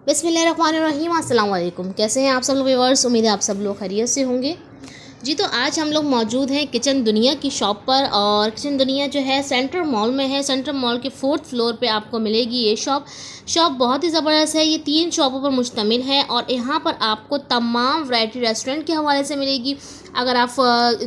बिस्मिल्लाहिर्रहमानिर्रहीम अस्सलाम वालेकुम। कैसे हैं आप सब लोग व्यूअर्स? उम्मीद है आप सब लोग खैरियत से होंगे जी। तो आज हम लोग मौजूद हैं किचन दुनिया की शॉप पर, और किचन दुनिया जो है सेंट्रल मॉल में है। सेंट्रल मॉल के 4th फ्लोर पे आपको मिलेगी ये शॉप बहुत ही ज़बरदस्त है। ये 3 शॉपों पर मुश्तमिल है और यहाँ पर आपको तमाम वैरायटी रेस्टोरेंट के हवाले से मिलेगी। अगर आप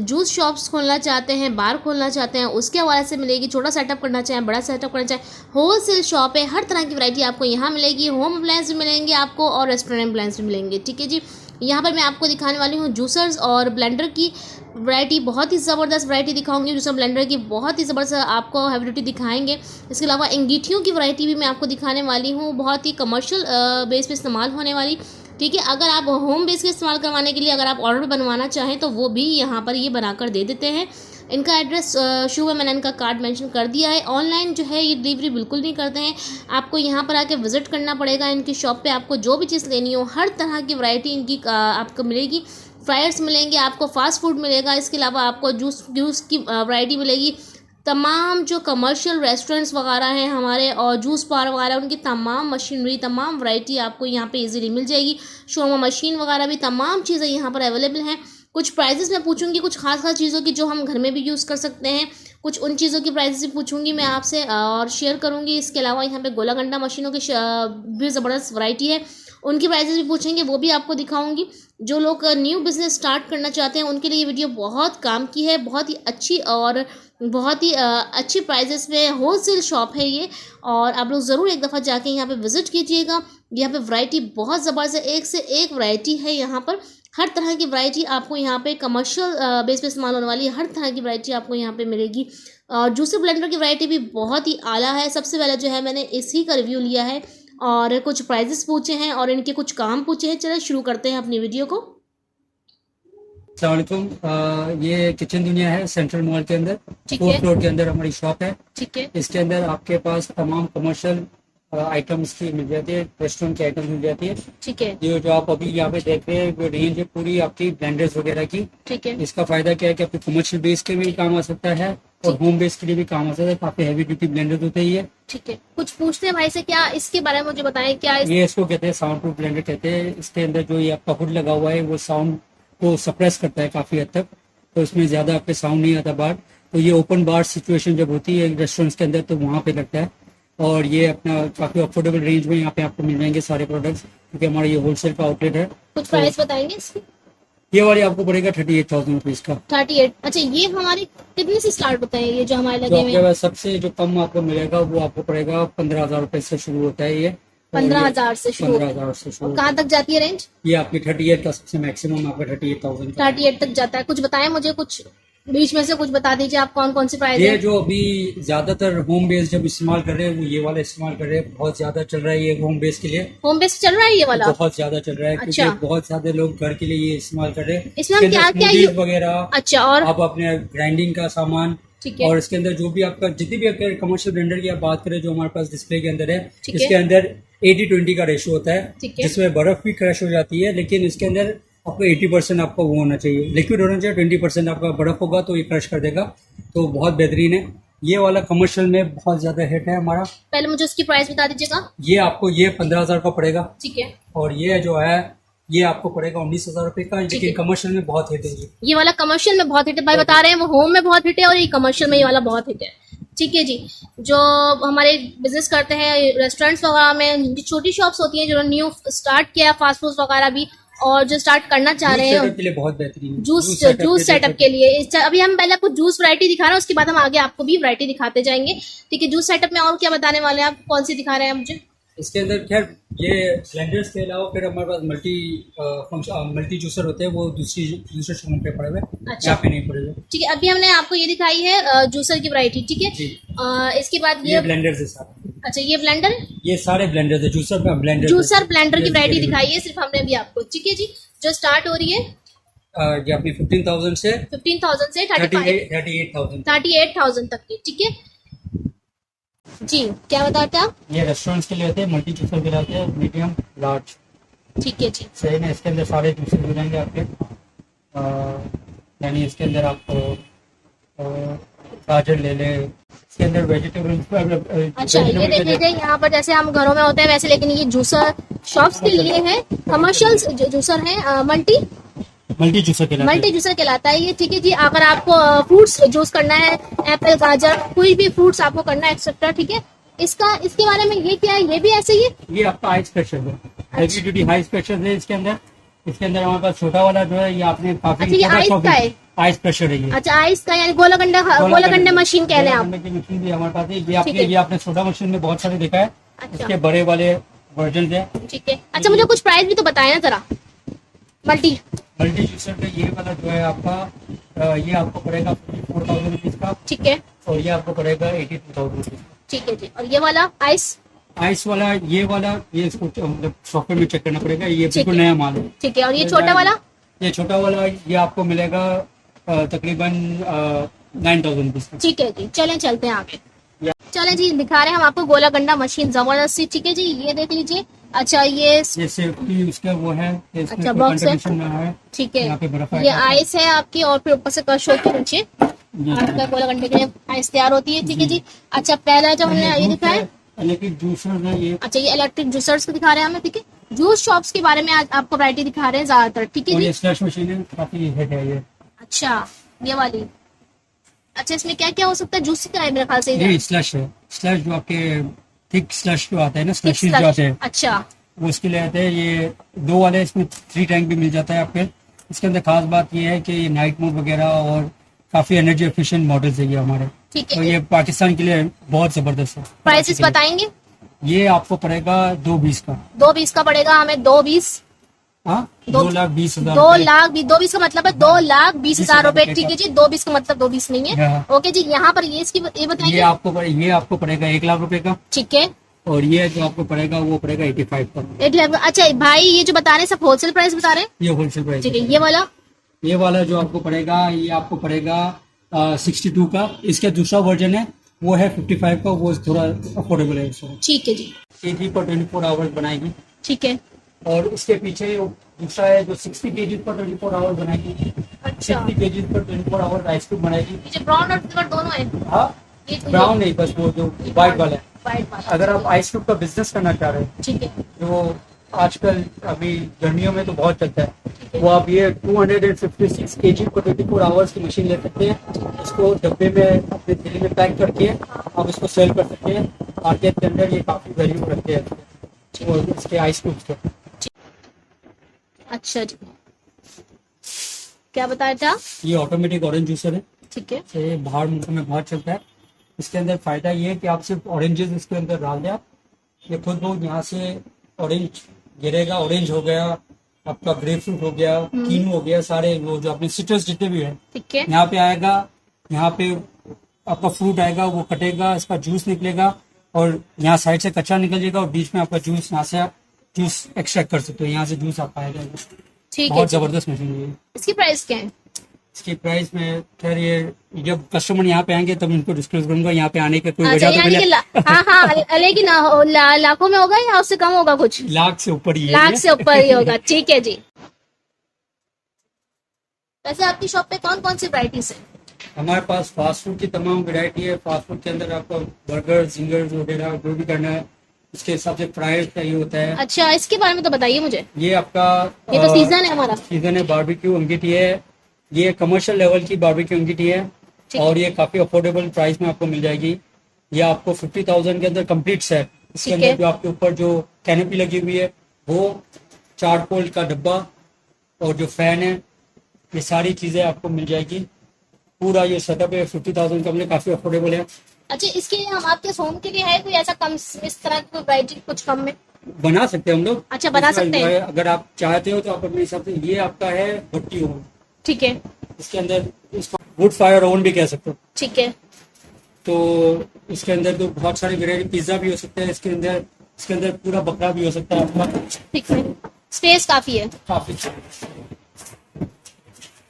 जूस शॉप्स खोलना चाहते हैं, बार खोलना चाहते हैं, उसके हवाले से मिलेगी। छोटा सेटअप करना चाहें, बड़ा सेटअप करना चाहें, होल सेल शॉप है। हर तरह की वैरायटी आपको यहाँ मिलेगी। होम अप्लायंस भी मिलेंगे आपको और रेस्टोरेंट अप्लायंस भी मिलेंगे। ठीक है जी। यहाँ पर मैं आपको दिखाने वाली हूँ जूसर्स और ब्लेंडर की वैरायटी। बहुत ही ज़बरदस्त वैरायटी दिखाऊंगी। जूसर ब्लेंडर की बहुत ही ज़बरदस्त आपको हैबिलिटी दिखाएंगे। इसके अलावा अंगीठियों की वैरायटी भी मैं आपको दिखाने वाली हूँ, बहुत ही कमर्शियल बेस पे इस्तेमाल होने वाली। ठीक है, अगर आप होम बेस के इस्तेमाल करवाने के लिए अगर आप ऑर्डर बनवाना चाहें तो वो भी यहाँ पर ये बनाकर दे देते हैं। इनका एड्रेस शो में मैंने इनका कार्ड मेंशन कर दिया है। ऑनलाइन जो है ये डिलीवरी बिल्कुल नहीं करते हैं। आपको यहाँ पर आके विज़िट करना पड़ेगा इनकी शॉप पे। आपको जो भी चीज़ लेनी हो हर तरह की वैरायटी इनकी आपको मिलेगी। फ्रायर्स मिलेंगे आपको, फास्ट फूड मिलेगा। इसके अलावा आपको जूस की वैरायटी मिलेगी। तमाम जो कमर्शियल रेस्टोरेंट्स वगैरह हैं हमारे और जूस बार वगैरह, उनकी तमाम मशीनरी, तमाम वैरायटी आपको यहाँ पे इजीली मिल जाएगी। शोरमा मशीन वगैरह भी तमाम चीज़ें यहाँ पर अवेलेबल हैं। कुछ प्राइजेस मैं पूछूंगी, कुछ खास चीज़ों की जो हम घर में भी यूज़ कर सकते हैं। कुछ उन चीज़ों की प्राइजेस भी पूछूंगी मैं आपसे और शेयर करूंगी। इसके अलावा यहाँ पे गोला गंडा मशीनों की भी ज़बरदस्त वैरायटी है, उनकी प्राइजेस भी पूछेंगे, वो भी आपको दिखाऊंगी। जो लोग न्यू बिज़नेस स्टार्ट करना चाहते हैं उनके लिए ये वीडियो बहुत काम की है। बहुत ही अच्छी और बहुत ही अच्छी प्राइजेस में होल सेल शॉप है ये, और आप लोग ज़रूर एक दफ़ा जाके यहाँ पे विज़िट कीजिएगा। यहाँ पे वैरायटी बहुत ज़बरदस्त है, एक से एक वैरायटी है यहाँ पर। हर तरह की वैरायटी आपको यहाँ पे कमर्शियल बेस पे इस्तेमाल होने वाली हर तरह की वैरायटी आपको यहाँ पे मिलेगी। और जूसर ब्लेंडर की वैरायटी भी बहुत ही आला है। सबसे पहले जो है मैंने इसी का रिव्यू लिया है और कुछ प्राइजेस पूछे हैं और इनके कुछ काम पूछे हैं। चलो शुरू करते हैं अपनी वीडियो को। अस्सलामुअलैकुम। ये किचन दुनिया है सेंट्रल मॉल के अंदर, 4th फ्लोर के अंदर हमारी शॉप है। ठीक है। इसके अंदर आपके पास तमाम कमर्शियल आइटम्स की मिल जाती है, रेस्टोरेंट की आइटम्स मिल जाती है। ठीक है। जो आप अभी यहाँ पे देख रहे हैं वो रेंज है पूरी आपकी ब्लेंडर्स वगैरह की। ठीक है। इसका फायदा क्या है कि आपके कमर्शियल बेस के भी काम आ सकता है और होम बेस के लिए भी काम आ सकता है। काफी हैवी ड्यूटी ब्लेंडर होते हैं ये। ठीक है, कुछ पूछते हैं भाई से, क्या इसके बारे में मुझे बताएं। क्या ये इसको कहते हैं साउंड प्रूफ ब्लेंडर कहते हैं। इसके अंदर जो ये आपका हुड लगा हुआ है वो साउंड को सप्रेस करता है काफी हद तक, तो इसमें ज्यादा आपके साउंड नहीं आता बाहर। तो ये ओपन बार सिचुएशन जब होती है रेस्टोरेंट्स के अंदर तो वहां पे लगता है। और ये अपना काफी अफोर्डेबल रेंज में यहाँ पे आपको मिल जाएंगे सारे प्रोडक्ट्स, क्योंकि हमारा ये होलसेल का आउटलेट है। कुछ प्राइस बताएंगे इसकी? ये वाली आपको पड़ेगा 38,000 रुपीज का। 38। अच्छा, ये हमारे कितने से स्टार्ट होता है ये जो हमारे जो लगे आपके हुए? पास सबसे जो कम आपको मिलेगा वो आपको पड़ेगा 15,000 रुपए से शुरू होता है ये। 15,000 से शुरू? 15,000 से शुरू। और कहाँ तक जाती है रेंज? ये आपकी 38 का सबसे मैक्सिमम आपका 38,000 का। 38 तक जाता है। कुछ बताएं मुझे, कुछ बीच में से कुछ बता दीजिए आप, कौन कौन सी प्राइस ये है? जो अभी ज्यादातर होम बेस जब इस्तेमाल कर रहे हैं वो ये वाला इस्तेमाल कर रहे हैं। बहुत ज्यादा चल रहा है ये होम बेस के लिए। होम बेस चल रहा है ये वाला? बहुत ज्यादा चल रहा है। अच्छा। क्योंकि बहुत ज्यादा लोग घर के लिए ये इस्तेमाल कर रहे हैं। इसमें हम क्या क्या वगैरह, अच्छा, और आप अपने ग्राइंडिंग का सामान, ठीक है। और इसके अंदर जो भी आपका जितनी भी आपके कमर्शियल ब्लेंडर की आप बात करें जो हमारे पास डिस्प्ले के अंदर है, इसके अंदर 80-20 का रेशो होता है, जिसमें बर्फ भी क्रश हो जाती है। लेकिन इसके अंदर आपको 80% आपका वो होना चाहिए, लिक्विड होना चाहिए। 20% आपका बर्फ होगा तो ये क्रश कर देगा, तो बहुत बेहतरीन है। ये वाला कमर्शियल में बहुत ज्यादा हिट है हमारा। पहले मुझे उसकी प्राइस बता दीजिएगा। ये आपको ये 15,000 का पड़ेगा। ठीक है। और ये जो है ये आपको पड़ेगा 19,000 रुपए का। लेकिन कमर्शियल में बहुत हिट है ये वाला। कमर्शियल में बहुत हिट है भाई, बता रहे हैं वो होम में बहुत हिट है और ये कमर्शियल में ये वाला बहुत हिट है। ठीक है जी। जो हमारे बिजनेस करते हैं रेस्टोरेंट्स वगैरह में, छोटी शॉप्स होती हैं जो न्यू स्टार्ट किया, फास्ट फूड वगैरह भी, और जो स्टार्ट करना चाह रहे हैं के लिए बहुत बेहतरीन है। जूस सेटअप के लिए। अभी हम पहले आपको जूस वैरायटी दिखा रहे हैं, उसके बाद हम आगे आपको भी वैरायटी दिखाते जाएंगे। ठीक है, जूस सेटअप में और क्या बताने वाले हैं आप? कौन सी दिखा रहे हैं मुझे? इसके अंदर खैर ये ब्लेंडर्स के अलावा फिर हमारे पास मल्टी जूसर होते हैं, वो दूसरे शोरूम पे पड़े हुए। अच्छा, यहाँ पे नहीं पड़े हुए। ठीक है, अभी हमने आपको ये दिखाई है जूसर की वैरायटी। ठीक है, इसके बाद ये ब्लेंडर्स है सारे। अच्छा, ये ब्लेंडर, ये सारे ब्लेंडर्स है। जूसर ब्लेंडर की वैरायटी दिखाई है सिर्फ हमने भी आपको। ठीक है जी, जो स्टार्ट हो रही है ये अपनी 15,000 से 38,000 तक की। ठीक है जी, क्या बताते हैं आप? ये रेस्टोरेंट्स के लिए होते हैं, मल्टी जूसर के लिए होते हैं, मीडियम लार्ज। ठीक है जी। सही में इसके अंदर सारे जूसर मिल जाएंगे आपके। यानी इसके अंदर आपको गाजर ले लें, इसके अंदर वेजिटेबल। अच्छा ये देख लीजिए, यहाँ पर जैसे हम घरों में होते हैं वैसे, लेकिन ये जूसर शॉप्स के लिए है, कमर्शियल जूसर है, मल्टी जूसर कहलाता है ये। ठीक है जी, अगर आपको फ्रूट्स जूस करना है, एप्पल गाजर कोई भी फ्रूट्स आपको करना है एक्सेट्रा, ठीक है। इसके बारे में ये क्या है, ये भी ऐसे ही है? ये आपका हाई स्पेशल है, हेवी ड्यूटी हाई स्पेशल है। इसके अंदर हमारे पास छोटा वाला जो है ये आपने काफी आइस प्रेशर है ये। अच्छा आइस का, यानी गोलागंडा मशीन कह रहे हैं आप? की मशीन भी हमारे पास है। ये आपने छोटा मशीन में बहुत सारे देखा है। अच्छा। इसके बड़े वाले वर्जन है। ठीक है। अच्छा मुझे कुछ प्राइस भी तो बताए ना जरा। मल्टी जूसर का ये वाला जो है आपका, ये आपको पड़ेगा 54,000 रुपीज का। ठीक है। और ये आपको पड़ेगा 82,000 रुपीज। ठीक है जी। और ये वाला आइस वाला ये इसको मतलब सॉफ्टवेयर में चेक करना पड़ेगा, ये बिल्कुल नया माल है। ठीक है। और ये छोटा वाला ये आपको मिलेगा तकरीबन 9,000 रुपीज का। ठीक है जी, चलें चलते हैं आगे। चलें जी, दिखा रहे हैं हम आपको गोलागंडा मशीन जबरदस्त सी। ठीक है जी, ये देख लीजिए। अच्छा ये सेफ्टी उसका वो है। अच्छा बॉक्स है। ठीक है। ये आइस है आपकी, और फिर ऊपर से कश होती है नीचे आपका गोलागंडे के लिए आइस तैयार होती है। ठीक है जी। अच्छा पहला जो हमने ये दिखा है इलेक्ट्रिक जूसर है ये। अच्छा ये इलेक्ट्रिक जूसर्स को दिखा रहे हैं हमें। ठीक है, जूस शॉप्स के बारे में आज आपको वैरायटी दिखा रहे हैं ज्यादातर। ठीक है जी। स्लश मशीन है, काफी हिट है ये। अच्छा ये वाली। अच्छा इसमें क्या क्या हो सकता है? जूस का है मेरे ख्याल से। ये स्लश है, स्लश जो आपके थिक स्लश जो आता है ना, स्लश जो आते हैं। अच्छा वो उसके लिए आते हैं। ये 2 वाले, इसमें 3 टैंक भी मिल जाता है आपके। इसके अंदर खास बात ये है कि ये नाइट मोड वगैरह और काफी एनर्जी एफिशिएंट मॉडल्स है ये हमारे। ठीक है। तो ये पाकिस्तान के लिए बहुत जबरदस्त है। प्राइसेस बताएंगे? ये आपको पड़ेगा 220 का। 220 का पड़ेगा हमें। 220 2,20,000। 2,20,000 का मतलब है 2,20,000 रुपए। ठीक है जी, 220 का मतलब 220 नहीं है। ओके जी। यहाँ पर ये बताइए। ये आपको पड़ेगा 1,00,000 रुपए का। ठीक है। और ये जो आपको पड़ेगा वो पड़ेगा 85 का। 85। अच्छा भाई ये जो बता रहे हैं सब होलसेल प्राइस बता रहे हैं? ये होलसेल प्राइस। ठीक है। ये वाला जो आपको पड़ेगा, ये आपको पड़ेगा 62 का। इसका दूसरा वर्जन है वो है 55 का, वो थोड़ा अफोर्डेबल है। ठीक है जी। केजी पर 24 आवर्स बनाएगी। ठीक है। और इसके पीछे दूसरा है जो 60 केजी पर 24 आवर्स बनाएगी। अच्छा। 60 केजी पर 24 आवर्स आइसक्रीम बनाएगी। ब्राउन और सिल्वर दोनों है? हाँ, ब्राउन नहीं, बस वो जो व्हाइट वाला है। अगर आप आइसक्रीम का बिजनेस करना चाह रहे हैं, ठीक है, जो आजकल अभी गर्मियों में तो बहुत चलता है, वो आप ये 256 केजी पर 24 आवर्स की मशीन ले सकते हैं। इसको डब्बे में अपने थैली में पैक करके आप इसको सेल कर सकते हैं। मार्केट के अंदर ये काफी वैल्यू रखते हैं और इसके आइसक्रीम के। अच्छा जी, क्या बताया था? ये ऑटोमेटिक ऑरेंज जूसर है। ठीक है। ये बाहर मुल्क में बहुत चलता है। इसके अंदर फायदा ये है कि आप सिर्फ ऑरेंजेस इसके अंदर डाल दें, ये खुद बहुत यहाँ से ऑरेंज गिरेगा। ऑरेंज हो गया आपका, ग्रेप फ्रूट हो गया, कीनू हो गया, सारे वो जो अपने सिट्रस जितने भी है, ठीक है, यहाँ पे आएगा। यहाँ पे आपका फ्रूट आएगा, वो कटेगा, इसका जूस निकलेगा और यहाँ साइड से कच्चा निकल जाएगा और बीच में आपका जूस, यहाँ से आप जूस एक्सट्रैक्ट कर सकते हो। यहाँ से जूस आप पाएगा। ठीक है। बहुत जबरदस्त मशीन है। इसकी प्राइस क्या है? इसकी प्राइस में खैर ये जब कस्टमर यहाँ पे आएंगे तब इनको डिस्क्लोज करूंगा। यहाँ पे आने का कोई वजह तो मिले। हाँ, लेकिन लाखों में होगा या उससे कम होगा? कुछ लाख से ऊपर ही है। लाख से ऊपर ही होगा। ठीक है जी। वैसे आपकी शॉप पे कौन कौन सी वैरायटीज है? हमारे पास फास्ट फूड की तमाम वैरायटी है। फास्ट फूड के अंदर आपका बर्गर, जिंगर्स वगैरह जो भी करना है उसके हिसाब से प्राइस चाहिए होता है। अच्छा, इसके बारे में तो बताइए मुझे। ये आपका ये तो सीजन है हमारा। सीजन है, बारबेक्यू अंगीठी है। ये कमर्शियल लेवल की बारबेक्यू अंगीठी है और ये काफी अफोर्डेबल प्राइस में आपको मिल जाएगी। ये आपको 50,000 के अंदर कंप्लीट सेट। इसके अंदर जो आपके ऊपर जो कैनोपी लगी हुई है वो, चारकोल का डब्बा और जो फैन है, ये सारी चीजें आपको मिल जाएगी। पूरा ये सेटअप है 50,000 का, काफी अफोर्डेबल है। अच्छा, इसके लिए हम आपके होम के लिए है कोई ऐसा कम, इस तरह की वैरायटी कुछ कम में बना सकते हैं हम लोग? अच्छा, बना सकते हैं। अगर आप चाहते हो तो आप अपने हिसाब से। ये आपका है भट्टी ओवन। ठीक है। इसके अंदर इसको वुड फायर ओवन भी कह सकते हो। ठीक है। तो इसके अंदर तो बहुत सारी वैरायटी, पिज्जा भी हो सकता है इसके अंदर पूरा बकरा भी हो सकता है आपका। ठीक है, स्पेस काफी है। काफी।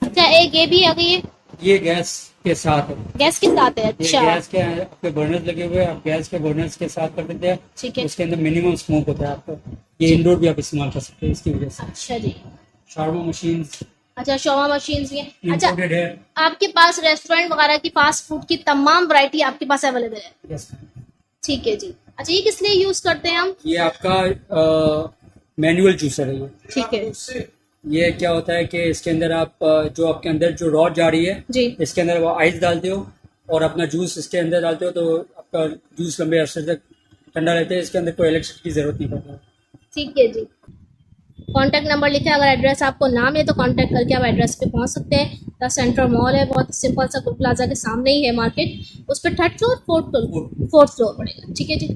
अच्छा, एक ये भी आ गई है। ये गैस के साथ है। गैस के साथ है? अच्छा। गैस के आपके बर्नर्स लगे हुए हैं, आप गैस के बर्नर्स के साथ कर देते हैं। ठीक है। इसके अंदर मिनिमम स्मोक होता है आपका। ये इंडोर भी आप इस्तेमाल कर सकते हैं इसकी वजह से। अच्छा जी। शार्मा मशीन अच्छा, शॉर्मा मशीन भी है। अच्छा, इंपोर्टेड है। आपके पास रेस्टोरेंट वगैरह की फास्ट फूड की तमाम वैरायटी आपके पास अवेलेबल है। यस। ठीक है जी। अच्छा, ये किस लिए यूज करते हैं हम? ये आपका मैनुअल जूसर है ये। ठीक है ये क्या होता है कि इसके अंदर आप जो आपके अंदर जो रॉड जा रही है जी, इसके अंदर वो आइस डालते हो और अपना जूस इसके अंदर डालते हो, तो आपका जूस लंबे अरसे तक ठंडा रहता है। इसके अंदर कोई इलेक्ट्रिसिटी की जरूरत नहीं पड़ती। ठीक है जी। कॉन्टैक्ट नंबर लिखे, अगर एड्रेस आपको ना मिले तो कॉन्टैक्ट करके आप एड्रेस पे पहुंच सकते हैं। द सेंट्रल मॉल है, बहुत सिंपल सा, प्लाजा के सामने ही है मार्केट, उस पर 3rd फ्लोर 4th फ्लोर पड़ेगा। ठीक है जी।